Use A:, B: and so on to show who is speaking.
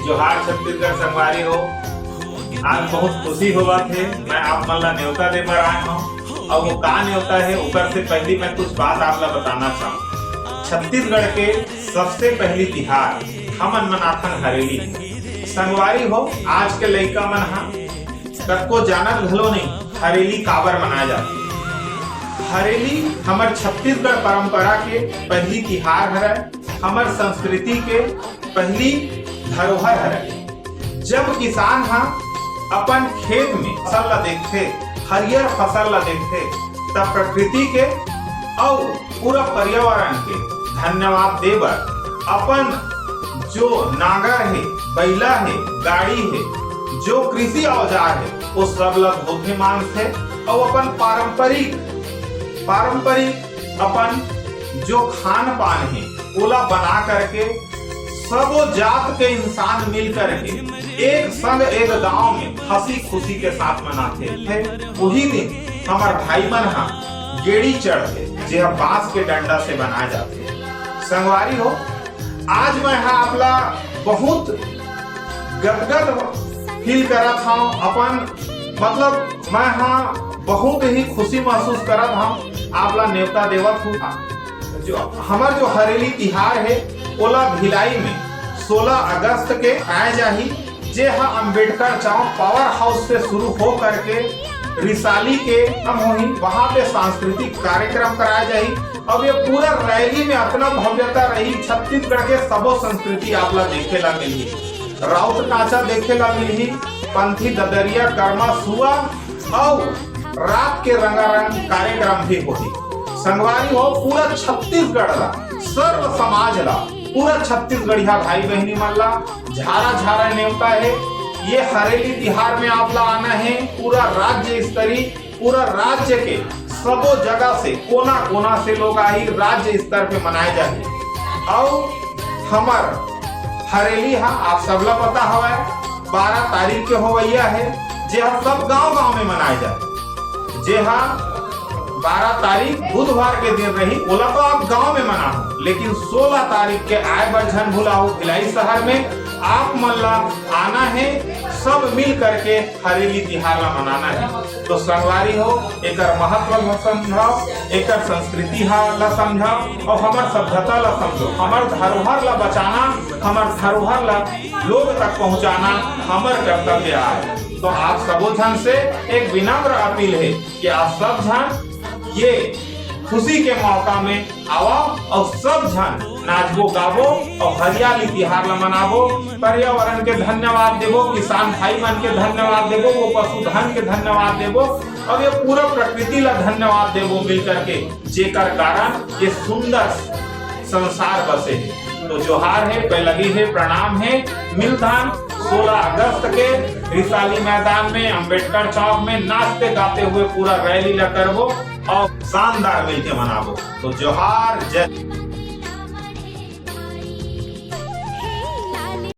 A: जोहार छत्तीसगढ़ संगवारी हो। आज बहुत खुशी हुआ थे, मैं आप मन ला न्योता दे बर आए हूँ और वो का न्योता है ऊपर से पहली मैं कुछ बात आप ला बताना चाहूँ। छत्तीसगढ़ के सबसे पहली तिहार हमन मनाथन हरेली संगवारी हो। आज के लइका मन हा कतको जानत घलो नहीं हरेली काबर मनाए जाती। हरेली हमर छत्तीसगढ़ परंपरा के पहली तिहार है, हमर संस्कृति के पहली धरोहर है। जब किसान हा अपन खेत में फसल ला देखते, हरियर फसल ला देखते, तब प्रकृति के और पूरा पर्यावरण के धन्यवाद देवर अपन जो नागर है, बैला है, गाड़ी है, जो कृषि औजार है, वो सब ला धोखे मानते और अपन पारंपरिक अपन जो खान पान है ओला बना करके सबो जात के इंसान मिल करके एक संग एक गांव में हंसी खुशी के साथ मनाते थे। वही दिन हमार भाई मन हा गेड़ी चढ़ते जो बांस के डंडा से बनाए जाते। संगवारी हो, आज मैं आपला बहुत गदगद फील करत हूँ। अपन मतलब मैं बहुत ही खुशी महसूस करत हूँ, आपला न्योता देवत हूँ। जो हमार जो हरेली तिहार है ओला भिलाई में 16 अगस्त के आए जाही, जे हा अम्बेडकर चौक पावर हाउस से शुरू हो करके रिसाली के हम होही, वहाँ पे सांस्कृतिक कार्यक्रम कराया जाही। अब ये पूरा रैली में अपना भव्यता रही। छत्तीसगढ़ के सबो संस्कृति आपला देखे ला मिली, राउत नाचा देखे ला मिली, पंथी ददरिया कर्मा सुआ और रात के रंगारंग कार्यक्रम भी होती। संगवारी हो, पूरा छत्तीसगढ़ ला, सर्व समाज ला, पूरा छत्तीसगढ़िया भाई बहनी मन ला झारा झारा न्योता है। ये हरेली तिहार में आपला आना है। पूरा राज्य स्तरीय, पूरा राज्य के सबो जगह से कोना कोना से लोग आई, राज्य स्तर पे मनाए जाए। और हमार हरेली आप सबला पता हवा 12 तारीख के होवैया है, जे सब गांव गांव में मनाए जाए। जे 12 तारीख बुधवार के दिन रही, ओला तो आप गांव में मनाओ, लेकिन 16 तारीख के आए बर झन भुलाओ। भिलाई शहर में आप मन ला आना है, सब मिल करके हरेली तिहार ला मनाना है। तो संगवारी हो, एकर महत्व ला समझाओ, एकर संस्कृति ला समझाओ और हमार सभ्यता ला समझो। हमार धरोहर ला बचाना, हमार धरोहर ला लोग तक पहुंचाना हमार कर्तव्य है। तो आप सबो जन से एक विनम्र अपील है कि आप सब जन ये खुशी के मौका में आओ और सब जन नाचबो गाबो और हरियाली तिहार ला मनाबो। पर्यावरण के धन्यवाद देबो, किसान भाई मन के धन्यवाद देबो, वो पशुधन के धन्यवाद देबो और ये पूरा प्रकृति ला धन्यवाद देबो मिल करके, जेकर कारण ये सुंदर संसार बसे है। तो जोहार है, बेलगी है, प्रणाम है। मिलधान 16 अगस्त के रिसाली मैदान में अम्बेडकर चौक में नाचते गाते हुए पूरा रैली ला करबो और शानदार मिलके मनाबो। तो जोहार, जय।